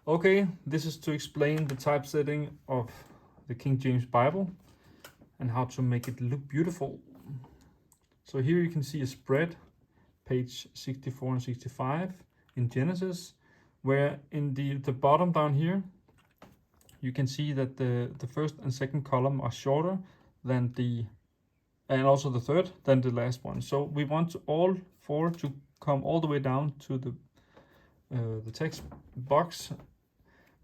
Okay, this is to explain the typesetting of the King James Bible and how to make it look beautiful. So here you can see a spread, page 64 and 65 in Genesis, where in the bottom down here, you can see that the first and second column are shorter than and also the third than the last one. So we want all four to come all the way down to the text box.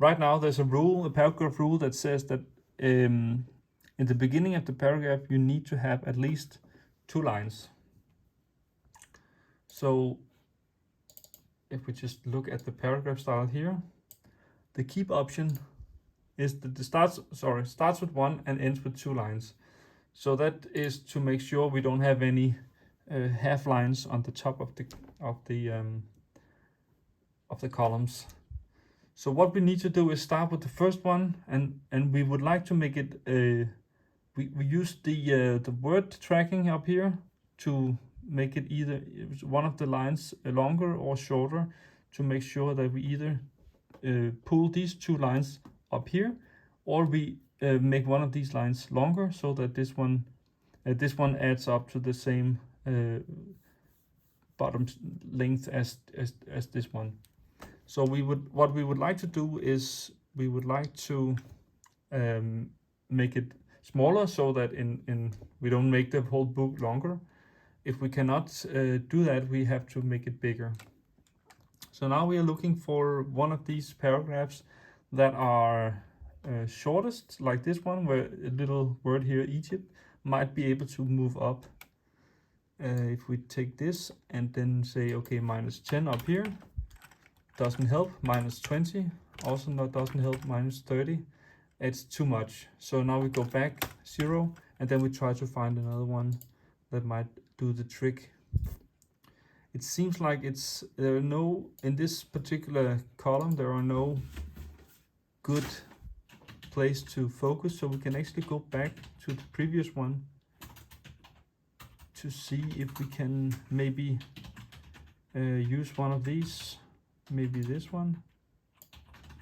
Right now there's a paragraph rule that says that in the beginning of the paragraph you need to have at least 2 lines. So if we just look at the paragraph style here, the keep option is that starts with 1 and ends with 2 lines. So that is to make sure we don't have any half lines on the top of the columns. So what we need to do is start with the first one, and we would like to make it. We use the word tracking up here to make it either one of the lines longer or shorter, to make sure that we either pull these 2 lines up here, or we make one of these lines longer, so that this one adds up to the same bottom length as this one. So what we would like to do is we would like to make it smaller, so that we don't make the whole book longer. If we cannot do that, we have to make it bigger. So now we are looking for one of these paragraphs that are shortest, like this one, where a little word here, Egypt, might be able to move up. If we take this and then say, okay, -10 up here, doesn't help. -20 also doesn't help. -30, it's too much. So now we go back 0, and then we try to find another one that might do the trick. It seems like in this particular column there are no good place to focus, so we can actually go back to the previous one to see if we can maybe use one of these, maybe this one,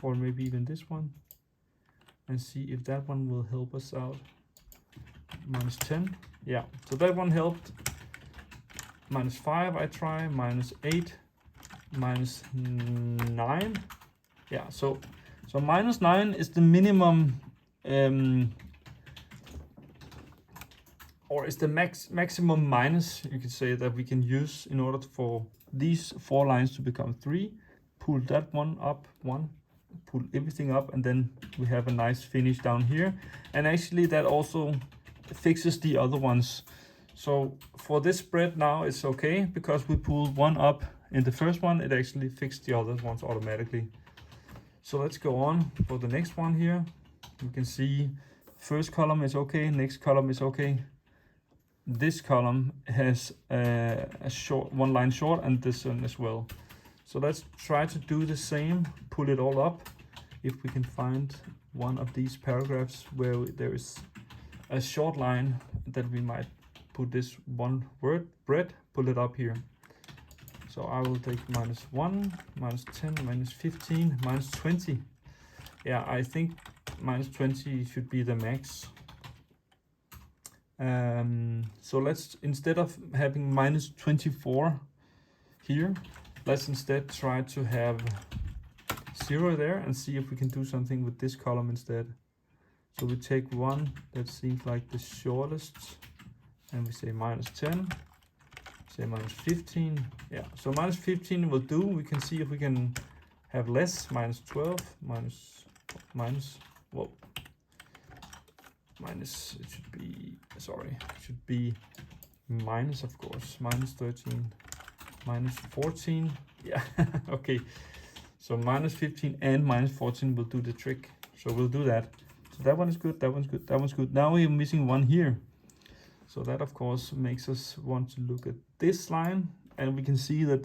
or maybe even this one, and see if that one will help us out. -10, yeah, so that one helped. -5 I try, -8, -9, yeah, so -9 is the minimum, or is the maximum minus, you could say, that we can use in order for these 4 lines to become 3. Pull that one up 1, pull everything up, and then we have a nice finish down here. And actually that also fixes the other ones. So for this spread now it's okay, because we pulled 1 up in the first one, it actually fixed the other ones automatically. So let's go on for the next one here. You can see first column is okay, next column is okay. This column has a short 1 line short, and this one as well. So let's try to do the same, pull it all up. If we can find one of these paragraphs where there is a short line, that we might put this one word, bread, pull it up here. So I will take -1, -10, -15, -20. Yeah, I think -20 should be the max. So let's, instead of having -24 here, let's instead try to have 0 there, and see if we can do something with this column instead. So we take one that seems like the shortest, and we say -10, say -15. Yeah, so -15 will do. We can see if we can have less, -12, it should be, it should be minus, of course, -13, -14, yeah, okay. So -15 and -14 will do the trick. So we'll do that. So that one is good, that one's good, that one's good. Now we're missing one here. So that of course makes us want to look at this line, and we can see that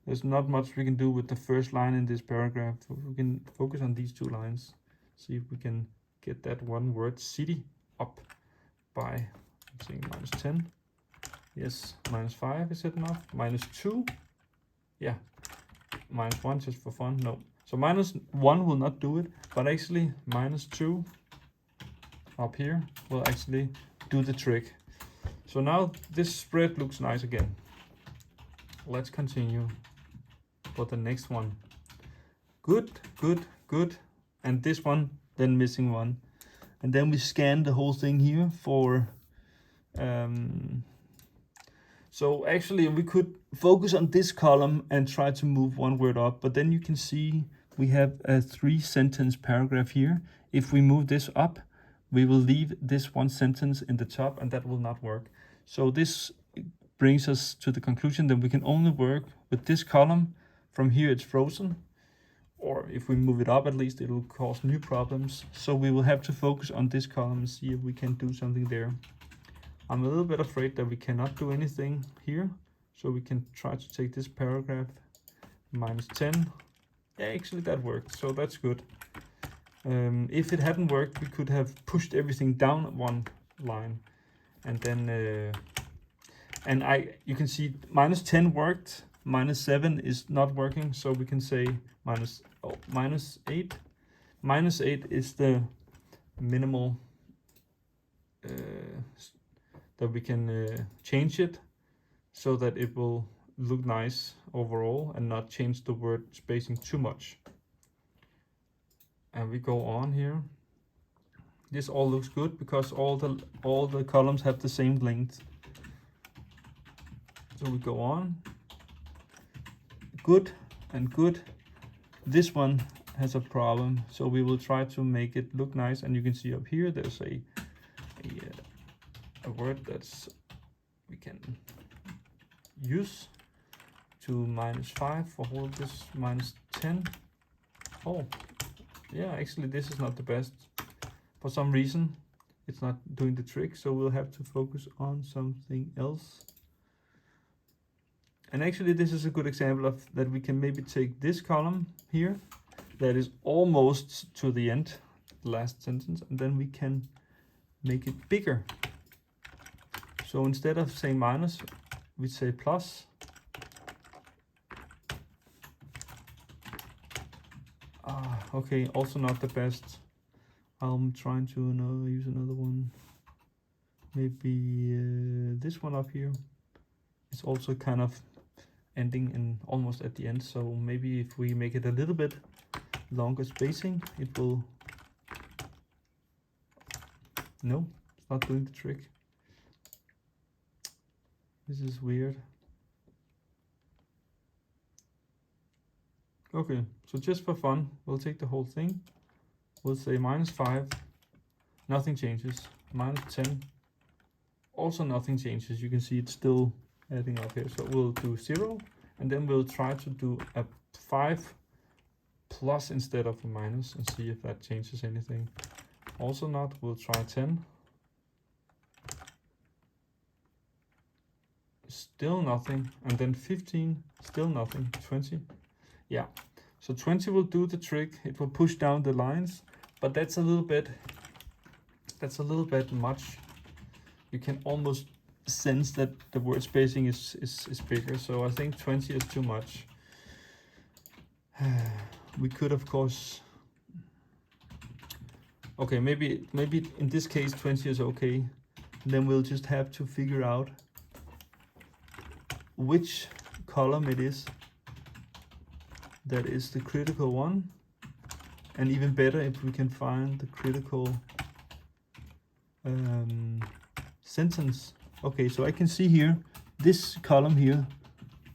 there's not much we can do with the first line in this paragraph. We can focus on these 2 lines, see if we can get that one word city up by, I'm saying -10. Yes, -5, is it enough? -2, yeah, -1 just for fun, no. So -1 will not do it, but actually -2 up here will actually do the trick. So now this spread looks nice again. Let's continue for the next one. Good, good, good. And this one, then missing one. And then we scan the whole thing here for... so actually we could focus on this column and try to move one word up, but then you can see we have a 3-sentence paragraph here. If we move this up, we will leave this 1 sentence in the top, and that will not work. So this brings us to the conclusion that we can only work with this column. From here it's frozen, or if we move it up at least, it will cause new problems. So we will have to focus on this column and see if we can do something there. I'm a little bit afraid that we cannot do anything here. So we can try to take this paragraph, -10. Yeah, actually that worked, so that's good. If it hadn't worked, we could have pushed everything down 1 line. And then, you can see -10 worked, -7 is not working, so we can say -8. -8 is the minimal that we can change it so that it will look nice overall and not change the word spacing too much. And we go on here. This all looks good because all the columns have the same length. So we go on. Good and good. This one has a problem, so we will try to make it look nice. And you can see up here there's a word that's we can use to -5 for all this -10. Oh, yeah, actually this is not the best. For some reason, it's not doing the trick, so we'll have to focus on something else. And actually this is a good example of that we can maybe take this column here, that is almost to the end, the last sentence, and then we can make it bigger. So instead of saying minus, we say plus. Okay, also not the best. I'm trying to use another one. Maybe this one up here. It's also kind of ending in almost at the end. So maybe if we make it a little bit longer spacing, it will... No, it's not doing the trick. This is weird. Okay, so just for fun, we'll take the whole thing. We'll say -5, nothing changes. -10, also nothing changes. You can see it's still adding up here. So we'll do 0, and then we'll try to do a 5 plus instead of a minus and see if that changes anything. Also not, we'll try 10. Still nothing, and then 15, still nothing. 20, yeah. So 20 will do the trick. It will push down the lines, but that's a little bit much. You can almost sense that the word spacing is bigger. So I think 20 is too much. We could of course. Okay, maybe in this case 20 is okay. And then we'll just have to figure out which column it is that is the critical one, and even better if we can find the critical sentence. Okay, so I can see here this column here,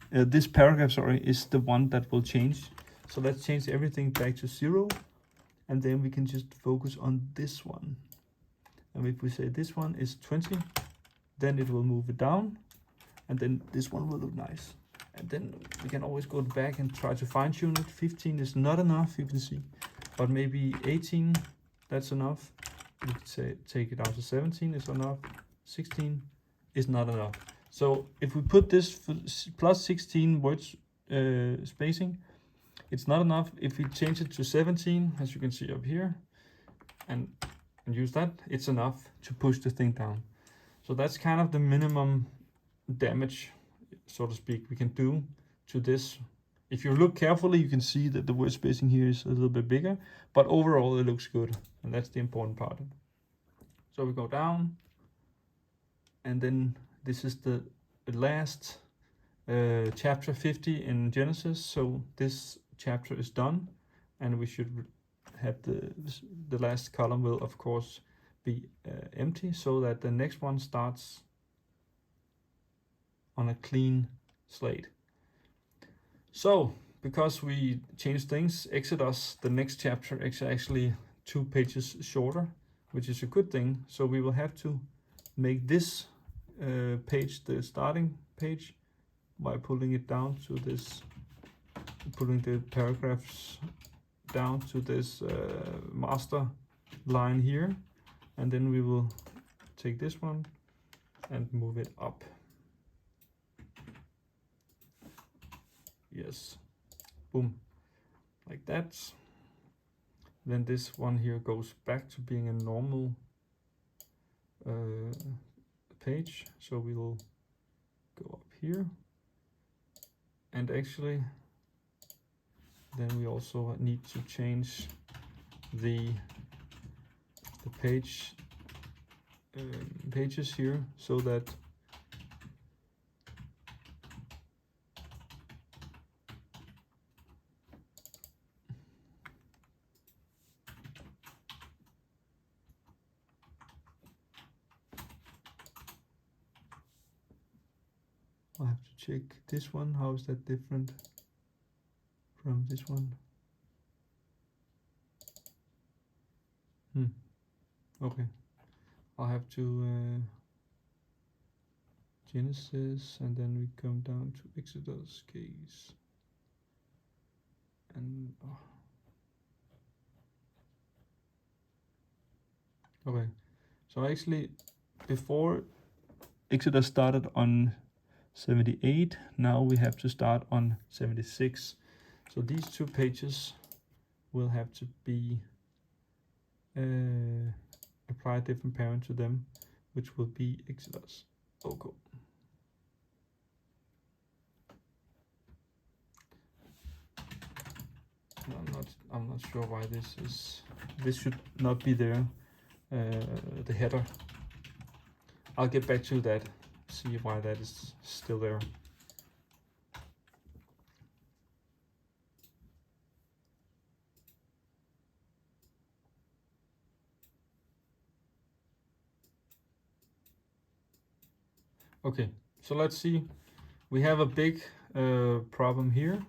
this paragraph, sorry, is the one that will change. So let's change everything back to 0, and then we can just focus on this one. And if we say this one is 20, then it will move it down, and then this one will look nice. And then we can always go back and try to fine tune it. 15 is not enough, you can see, but maybe 18, that's enough. We could say take it down to 17 is enough. 16 is not enough. So if we put this plus 16 words spacing, it's not enough. If we change it to 17, as you can see up here, and use that, it's enough to push the thing down. So that's kind of the minimum damage, so to speak, we can do to this If you look carefully, you can see that the word spacing here is a little bit bigger, but overall it looks good, and that's the important part. So we go down, and then this is the last chapter 50 in Genesis. So this chapter is done, and we should have the last column will of course be empty, so that the next one starts on a clean slate. So because we changed things, Exodus, the next chapter, is actually 2 pages shorter, which is a good thing. So we will have to make this page the starting page by pulling it down to this, pulling the paragraphs down to this master line here, and then we will take this one and move it up. Yes, boom, like that. Then this one here goes back to being a normal page. So we will go up here, and actually then we also need to change the pages here, so that I have to check this one. How is that different from this one? Okay, I'll have to Genesis, and then we come down to Exodus case, and okay, so actually before Exodus started on 78, now we have to start on 76. So these 2 pages will have to be apply a different parent to them, which will be Exodus. Okay. I'm not sure why this should not be there, the header. I'll get back to that, see why that is still there. Okay, so let's see. We have a big problem here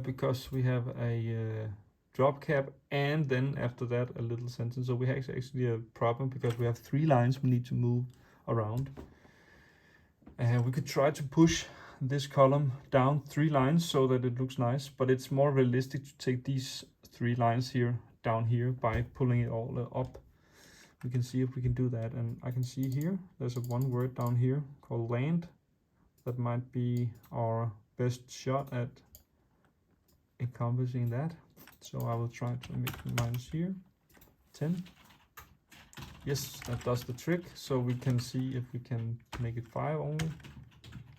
because we have a drop cap, and then after that a little sentence. So we have actually a problem because we have 3 lines we need to move around. We could try to push this column down 3 lines so that it looks nice, but it's more realistic to take these 3 lines here down here by pulling it all up. We can see if we can do that, and I can see here there's a one word down here called land. That might be our best shot at encompassing that. So I will try to make the minus here 10. Yes, that does the trick. So we can see if we can make it 5 only.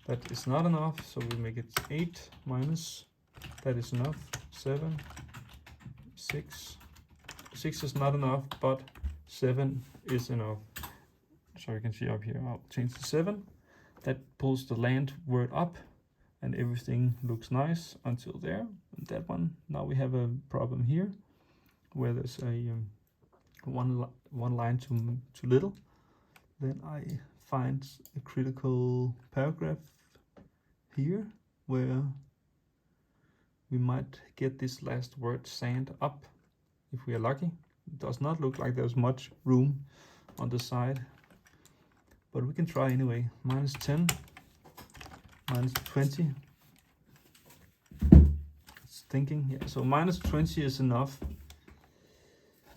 That is not enough, so we make it 8 minus. That is enough. 7, 6. 6 is not enough, but 7 is enough. So you can see up here, I'll change the 7. That pulls the land word up, and everything looks nice until there. And that one, now we have a problem here, where there's a one line too little. Then I find a critical paragraph here, where we might get this last word sand up, if we are lucky. It does not look like there's much room on the side, but we can try anyway. Minus 10, minus 20. It's thinking, yeah. So minus 20 is enough,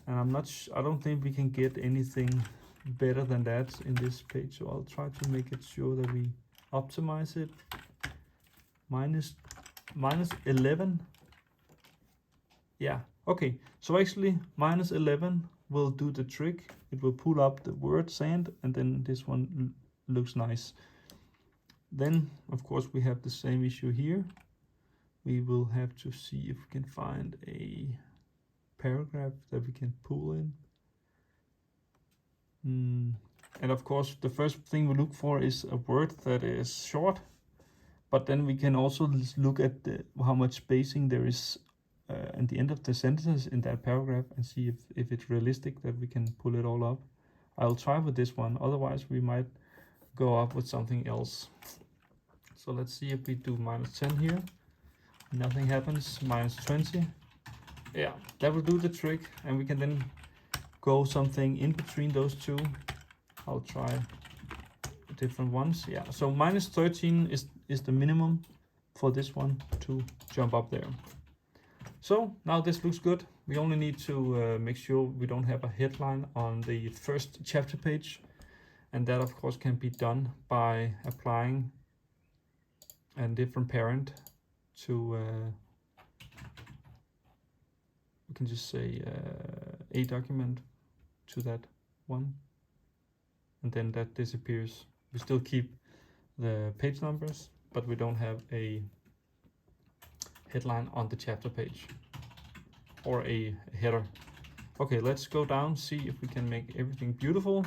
and I don't think we can get anything better than that in this page. So I'll try to make it sure that we optimize it. Minus 11. Yeah. Okay, so actually minus 11 will do the trick. It will pull up the word sand, and then this one looks nice. Then of course we have the same issue here. we will have to see if we can find a paragraph that we can pull in. And of course, the first thing we look for is a word that is short, but then we can also look at how much spacing there is at the end of the sentences in that paragraph and see if it's realistic that we can pull it all up. I'll try with this one, otherwise we might go up with something else. So let's see if we do -10 here. Nothing happens. -20. Yeah, that will do the trick, and we can then go something in between those two. I'll try different ones. Yeah, so -13 is the minimum for this one to jump up there. So now this looks good. We only need to make sure we don't have a headline on the first chapter page, and that of course can be done by applying a different parent to we can just say a document to that one, and then that disappears. We still keep the page numbers, but we don't have a headline on the chapter page or a header. Okay, let's go down, see if we can make everything beautiful.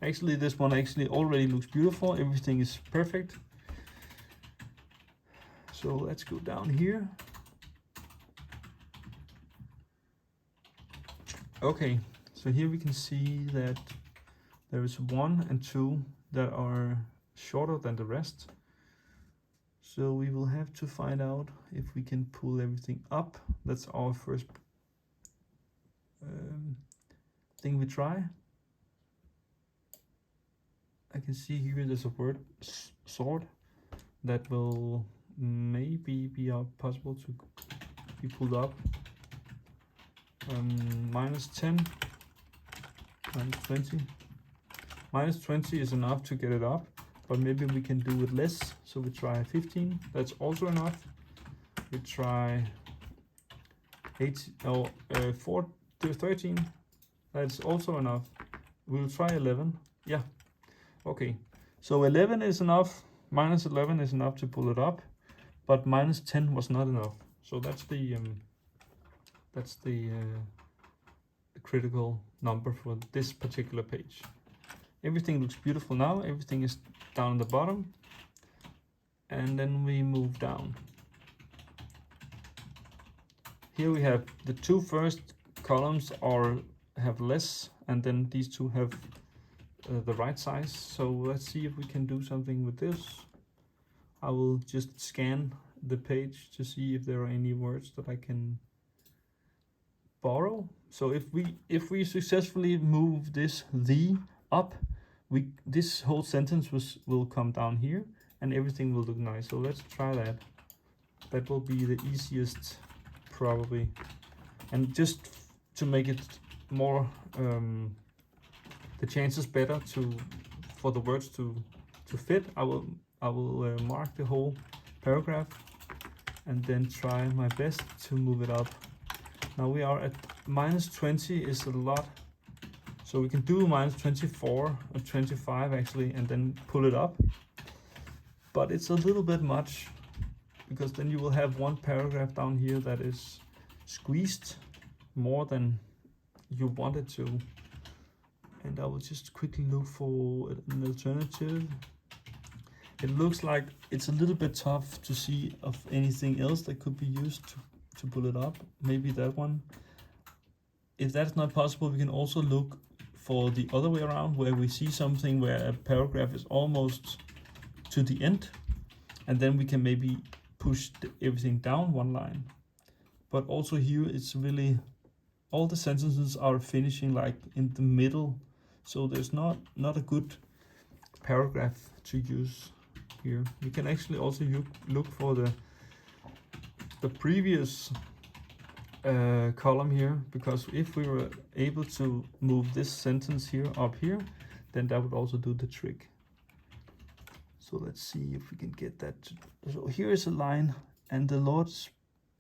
Actually, this one actually already looks beautiful. Everything is perfect. So let's go down here. Okay, so here we can see that there is 1 and 2 that are shorter than the rest. So we will have to find out if we can pull everything up. That's our first thing we try. I can see here there's a word sword that will maybe be possible to be pulled up. -10, -20. -20 is enough to get it up, but maybe we can do it less. So we try 15. That's also enough. We try 13. That's also enough. We'll try 11. Yeah. Okay. So 11 is enough. -11 is enough to pull it up, but -10 was not enough. So that's the critical number for this particular page. Everything looks beautiful now. Everything is down at the bottom, and then we move down. Here we have the 2 first columns have less, and then these 2 have the right size. So let's see if we can do something with this. I will just scan the page to see if there are any words that I can borrow. So if we successfully move this "the" up, this whole sentence will come down here, and everything will look nice. So let's try that. That will be the easiest probably. And just to make it more the chances better for the words to fit, I will mark the whole paragraph and then try my best to move it up. Now we are at -20 is a lot, so we can do -24 or 25 actually, and then pull it up. But it's a little bit much, because then you will have one paragraph down here that is squeezed more than you wanted to. And I will just quickly look for an alternative. It looks like it's a little bit tough to see of anything else that could be used to pull it up. Maybe that one. If that's not possible, we can also look for the other way around, where we see something where a paragraph is almost to the end, and then we can maybe push everything down one line. But also here, it's really, all the sentences are finishing like in the middle, so there's not a good paragraph to use here. We can actually also look for the previous column here, because if we were able to move this sentence here up here, then that would also do the trick. So let's see if we can get that. So here is a line, and the Lord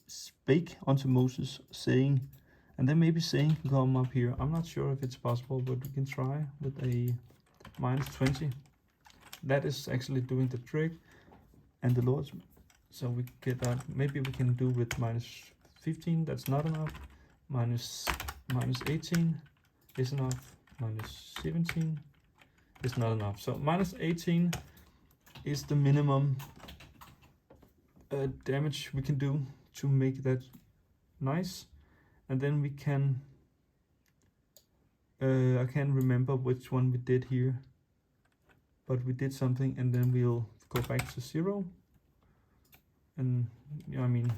spake unto Moses, saying, and then maybe saying can come up here. I'm not sure if it's possible, but we can try with a -20. That is actually doing the trick. And the Lord So we get that. Maybe we can do with minus 15. That's not enough. Minus 18 is enough. Minus 17 is not enough. So minus 18 is the minimum damage we can do to make that nice. And then we can, I can't remember which one we did here, but we did something, and then we'll go back to 0. And I mean,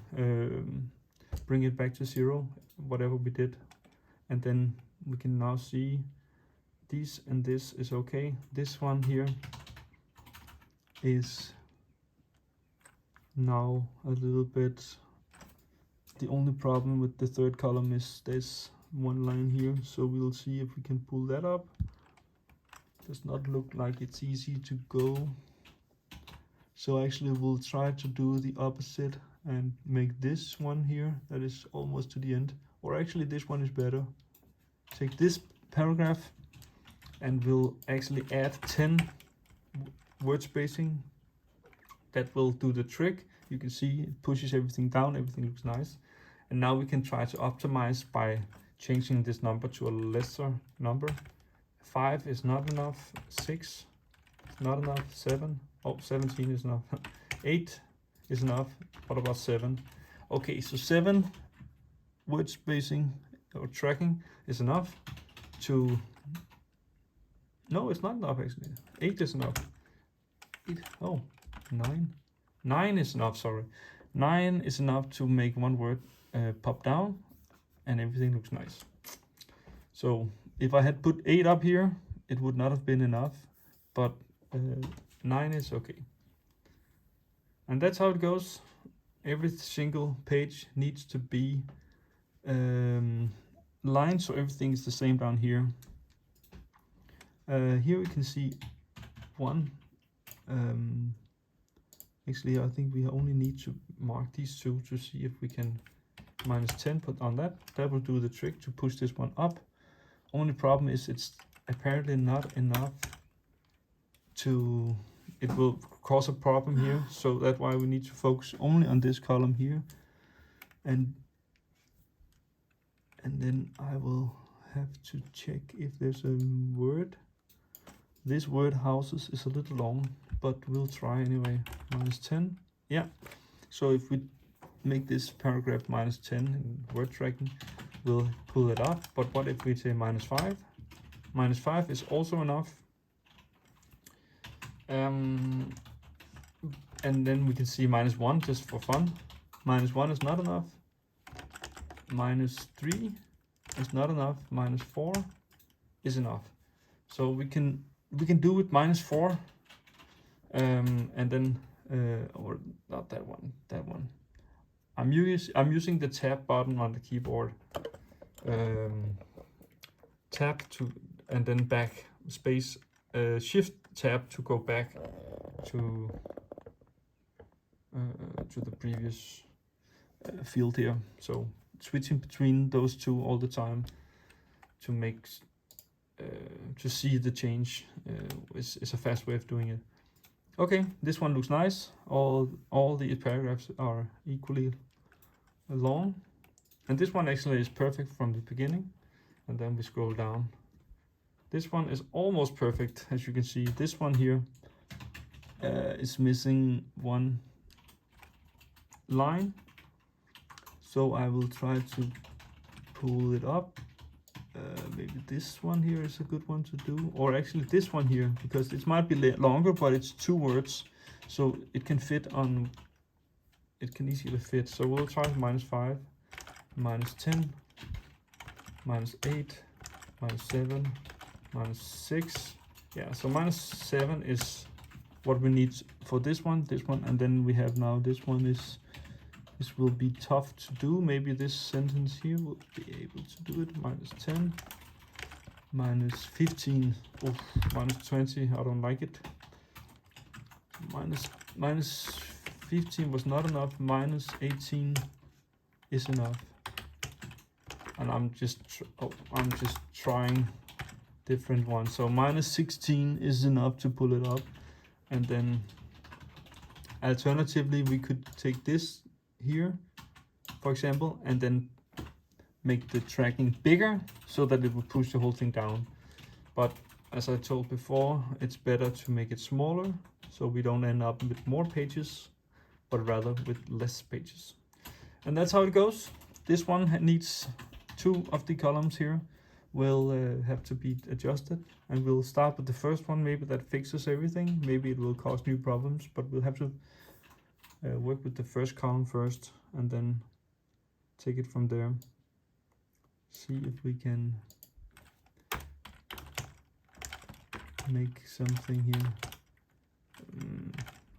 bring it back to 0, whatever we did. And then we can now see these and this is okay. This one here is now a little bit, the only problem with the third column is this one line here. So we'll see if we can pull that up. Does not look like it's easy to go. So actually we'll try to do the opposite and make this one here that is almost to the end, or actually this one is better. Take this paragraph and we'll actually add 10 word spacing. That will do the trick. You can see it pushes everything down, everything looks nice. And now we can try to optimize by changing this number to a lesser number. 5 is not enough, 6 is not enough, 7, oh 17 is enough, 8 is enough. What about 7? Okay, so 7 word spacing or tracking is enough to, no, it's not enough actually. 8 is enough. 8, oh, 9. 9 is enough, sorry. 9 is enough to make one word pop down and everything looks nice. So if I had put 8 up here, it would not have been enough, but 9 is okay. And that's how it goes. Every single page needs to be lined, so everything is the same down here. Here we can see one. Actually, I think we only need to mark these two to see if we can minus 10 put on that. That will do the trick to push this one up. Only problem is it's apparently not enough to, it will cause a problem here. So that's why we need to focus only on this column here. And then I will have to check if there's a word. This word houses is a little long, but we'll try anyway. Minus 10, yeah. So if we make this paragraph minus 10 in word tracking, we'll pull it up. But what if we say minus 5? Minus 5 is also enough. And then we can see minus 1 just for fun. Minus 1 is not enough. Minus 3 is not enough. Minus 4 is enough. So we can do with minus 4. And then or not that one, that one. I'm using the tab button on the keyboard. Tab to, and then back, space, shift tab to go back to the previous field here. So switching between those two all the time to make to see the change is a fast way of doing it. Okay, this one looks nice. All the paragraphs are equally long, and this one actually is perfect from the beginning. And then we scroll down. This one is almost perfect, as you can see. This one here is missing one line, so I will try to pull it up. Maybe this one here is a good one to do, or actually this one here, because it might be longer, but it's 2 words, so it can fit on, it can easily fit. So we'll try minus 5, minus 10, minus 8, minus 7, minus 6. Yeah, so minus 7 is what we need for this one, and then we have now this one is, this will be tough to do. Maybe this sentence here will be able to do it. Minus 10, minus 15, oh, minus 20, I don't like it. Minus 15 was not enough, minus 18 is enough. And I'm just trying different ones. So minus 16 is enough to pull it up, and then Alternatively, we could take this here, for example, and then make the tracking bigger so that it will push the whole thing down. But as I told before, it's better to make it smaller so we don't end up with more pages, but rather with less pages. And that's how it goes. This one needs 2 of the columns here will have to be adjusted, and we'll start with the first one. Maybe that fixes everything. Maybe it will cause new problems, but we'll have to work with the first column first and then take it from there. See if we can make something here.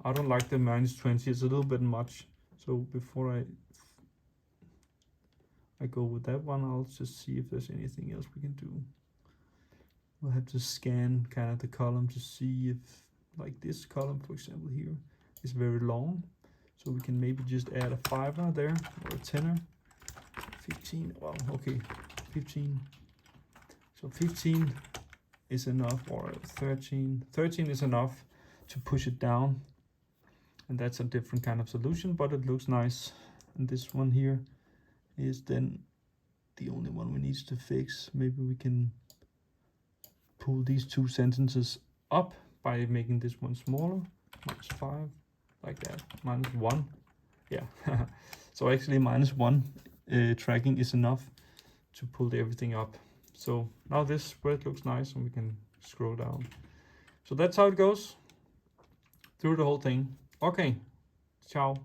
I don't like the -20, it's a little bit much. So before I go with that one, I'll just see if there's anything else we can do. We'll have to scan kind of the column to see if, like this column, for example, here is very long. So we can maybe just add a 5er there, or a 10er. 15, well, okay, 15. So 15 is enough, or 13. 13 is enough to push it down. And that's a different kind of solution, but it looks nice. And this one here is then the only one we need to fix. Maybe we can pull these 2 sentences up by making this one smaller. -5, like that. -1, yeah. So actually -1 tracking is enough to pull everything up. So now this spread looks nice, and we can scroll down. So that's how it goes through the whole thing. Okay, ciao.